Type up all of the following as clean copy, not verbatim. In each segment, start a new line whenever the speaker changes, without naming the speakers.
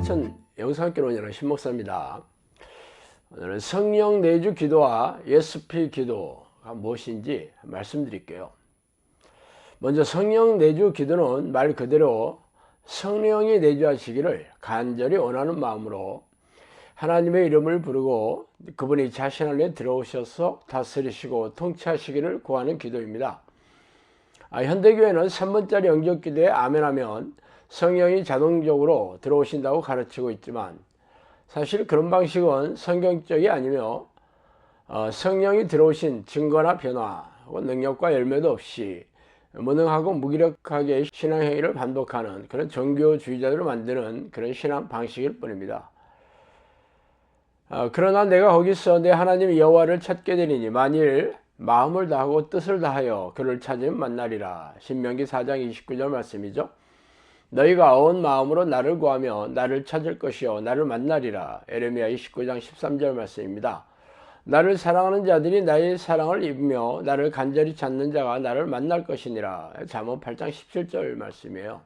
인천 영상교로 운영하는 신목사입니다. 오늘은 성령 내주 기도와 ESP 기도가 무엇인지 말씀드릴게요. 먼저 성령 내주 기도는 말 그대로 성령이 내주하시기를 간절히 원하는 마음으로 하나님의 이름을 부르고 그분이 자신 안에 들어오셔서 다스리시고 통치하시기를 구하는 기도입니다. 현대교회는 3분짜리 영접기도에 아멘하면 성령이 자동적으로 들어오신다고 가르치고 있지만 사실 그런 방식은 성경적이 아니며 성령이 들어오신 증거나 변화, 능력과 열매도 없이 무능하고 무기력하게 신앙행위를 반복하는 그런 종교주의자들을 만드는 그런 신앙 방식일 뿐입니다. 그러나 내가 거기서 내 하나님 여호와를 찾게 되리니 만일 마음을 다하고 뜻을 다하여 그를 찾으면 만나리라. 신명기 4장 29절 말씀이죠. 너희가 온 마음으로 나를 구하며 나를 찾을 것이요 나를 만나리라. 에레미야 29장 13절 말씀입니다. 나를 사랑하는 자들이 나의 사랑을 입으며 나를 간절히 찾는 자가 나를 만날 것이니라. 잠언 8장 17절 말씀이에요.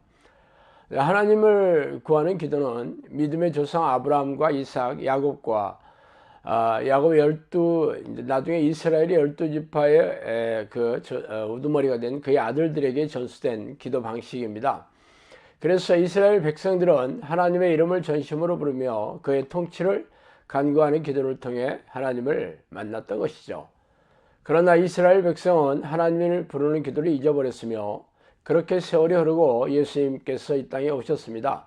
하나님을 구하는 기도는 믿음의 조상 아브라함과 이삭, 야곱과 야곱 나중에 이스라엘이 12지파의 우두머리가 된 그의 아들들에게 전수된 기도 방식입니다. 그래서 이스라엘 백성들은 하나님의 이름을 전심으로 부르며 그의 통치를 간구하는 기도를 통해 하나님을 만났던 것이죠. 그러나 이스라엘 백성은 하나님을 부르는 기도를 잊어버렸으며 그렇게 세월이 흐르고 예수님께서 이 땅에 오셨습니다.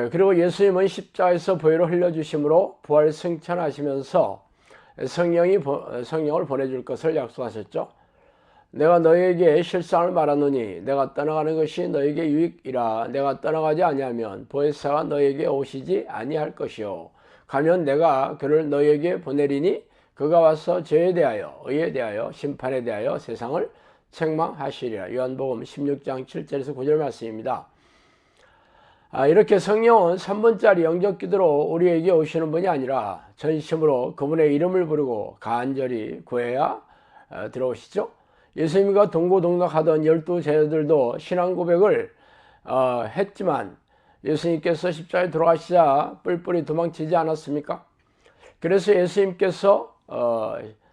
그리고 예수님은 십자가에서 보혈을 흘려주심으로 부활 승천하시면서 성령을 보내줄 것을 약속하셨죠. 내가 너희에게 실상을 말하노니 내가 떠나가는 것이 너희에게 유익이라. 내가 떠나가지 아니하면 보혜사가 너희에게 오시지 아니할 것이요 가면 내가 그를 너희에게 보내리니 그가 와서 죄에 대하여 의에 대하여 심판에 대하여 세상을 책망하시리라. 요한복음 16장 7절에서 9절 말씀입니다. 이렇게 성령은 3분짜리 영접기도로 우리에게 오시는 분이 아니라 전심으로 그분의 이름을 부르고 간절히 구해야 들어오시죠. 예수님과 동고동락하던 12제자들도 신앙 고백을 했지만 예수님께서 십자가에 돌아가시자 뿔뿔이 도망치지 않았습니까? 그래서 예수님께서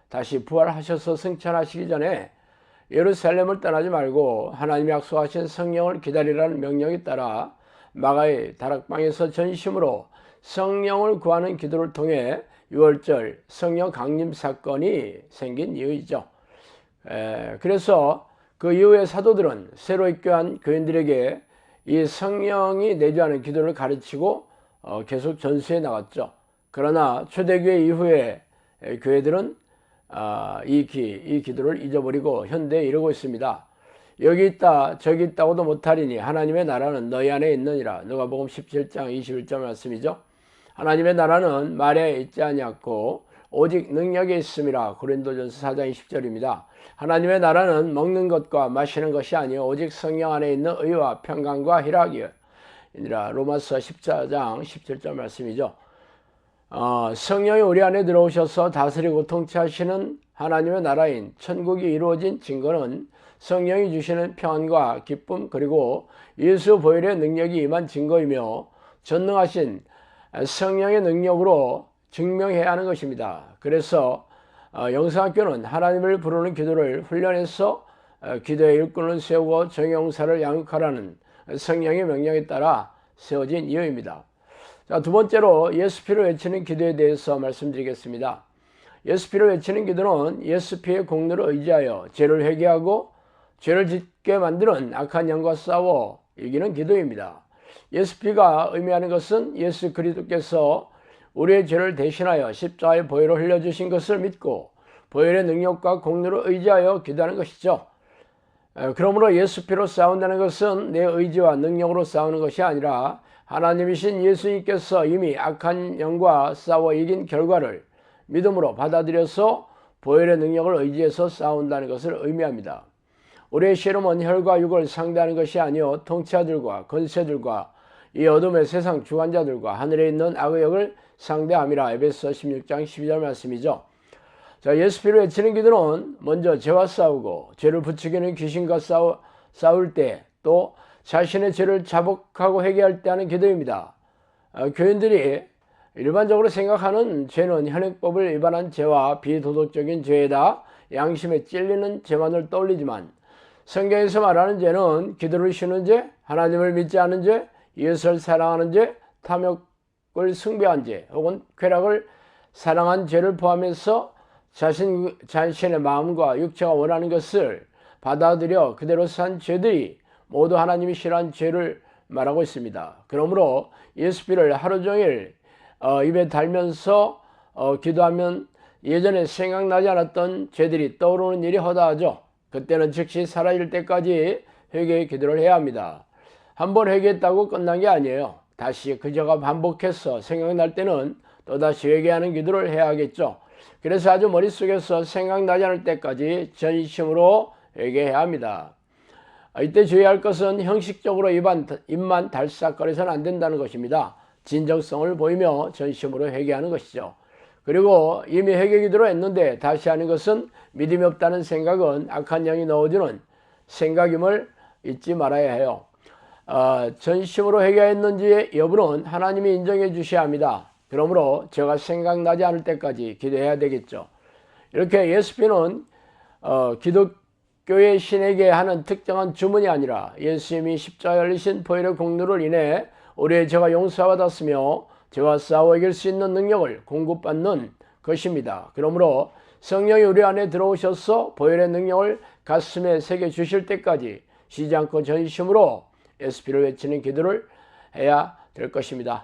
다시 부활하셔서 승천하시기 전에 예루살렘을 떠나지 말고 하나님이 약속하신 성령을 기다리라는 명령에 따라 마가의 다락방에서 전심으로 성령을 구하는 기도를 통해 6월절 성령 강림 사건이 생긴 이유이죠. 그래서 그 이후에 사도들은 새로 입교한 교인들에게 이 성령이 내주하는 기도를 가르치고 계속 전수해 나갔죠. 그러나 초대교회 이후에 교회들은 이 기도를 잊어버리고 현대에 이르고 있습니다. 여기 있다 저기 있다고도 못하리니 하나님의 나라는 너희 안에 있느니라. 누가복음 17장 21절 말씀이죠. 하나님의 나라는 말에 있지 아니하고 오직 능력에 있음이라. 고린도전서 4장 20절입니다. 하나님의 나라는 먹는 것과 마시는 것이 아니요 오직 성령 안에 있는 의와 평강과 희락이니라. 로마서 14장 17절 말씀이죠. 성령이 우리 안에 들어오셔서 다스리고 통치하시는 하나님의 나라인 천국이 이루어진 증거는 성령이 주시는 평안과 기쁨 그리고 예수 보혈의 능력이 임한 증거이며 전능하신 성령의 능력으로 증명해야 하는 것입니다. 그래서 영성학교는 하나님을 부르는 기도를 훈련해서 기도의 일꾼을 세우고 정용사를 양육하라는 성령의 명령에 따라 세워진 이유입니다. 자, 두 번째로 ESP를 외치는 기도에 대해서 말씀드리겠습니다. ESP를 외치는 기도는 ESP의 공로를 의지하여 죄를 회개하고 죄를 짓게 만드는 악한 영과 싸워 이기는 기도입니다. ESP가 의미하는 것은 예수 그리스도께서 우리의 죄를 대신하여 십자가에 보혈을 흘려주신 것을 믿고 보혈의 능력과 공로를 의지하여 기도하는 것이죠. 그러므로 ESP로 싸운다는 것은 내 의지와 능력으로 싸우는 것이 아니라 하나님이신 예수님께서 이미 악한 영과 싸워 이긴 결과를 믿음으로 받아들여서 보혈의 능력을 의지해서 싸운다는 것을 의미합니다. 우리의 씨름은 혈과 육을 상대하는 것이 아니요 통치자들과 권세들과 이 어둠의 세상 주관자들과 하늘에 있는 악의 영을 상대함이라. 에베소 16장 12절 말씀이죠. 자, ESP를 외치는 기도는 먼저 죄와 싸우고 죄를 부추기는 귀신과 싸울 때 또 자신의 죄를 자복하고 회개할 때 하는 기도입니다. 교인들이 일반적으로 생각하는 죄는 현행법을 위반한 죄와 비도덕적인 죄에다 양심에 찔리는 죄만을 떠올리지만 성경에서 말하는 죄는 기도를 쉬는 죄, 하나님을 믿지 않은 죄, 이웃을 사랑하는 죄, 탐욕을 숭배한 죄, 혹은 쾌락을 사랑한 죄를 포함해서 자신의 마음과 육체가 원하는 것을 받아들여 그대로 산 죄들이 모두 하나님이 싫어하는 죄를 말하고 있습니다. 그러므로 예수비를 하루 종일 입에 달면서 기도하면 예전에 생각나지 않았던 죄들이 떠오르는 일이 허다하죠. 그때는 즉시 사라질 때까지 회개의 기도를 해야 합니다. 한번 회개했다고 끝난 게 아니에요. 다시 그 죄가 반복해서 생각날 때는 또다시 회개하는 기도를 해야 하겠죠. 그래서 아주 머릿속에서 생각나지 않을 때까지 전심으로 회개해야 합니다. 이때 주의할 것은 형식적으로 입만 달싹거려서는 안 된다는 것입니다. 진정성을 보이며 전심으로 회개하는 것이죠. 그리고 이미 회개 기도로 했는데 다시 하는 것은 믿음이 없다는 생각은 악한 영이 넣어주는 생각임을 잊지 말아야 해요. 전심으로 회개했는지의 여부는 하나님이 인정해 주셔야 합니다. 그러므로 제가 생각나지 않을 때까지 기도해야 되겠죠. 이렇게 예수비는 기독교의 신에게 하는 특정한 주문이 아니라 예수님이 십자가에 흘리신 보혈의 공로를 인해 우리의 죄가 용서받았으며 죄와 싸워 이길 수 있는 능력을 공급받는 것입니다. 그러므로 성령이 우리 안에 들어오셔서 보혈의 능력을 가슴에 새겨 주실 때까지 쉬지 않고 전심으로 예수비를 외치는 기도를 해야 될 것입니다.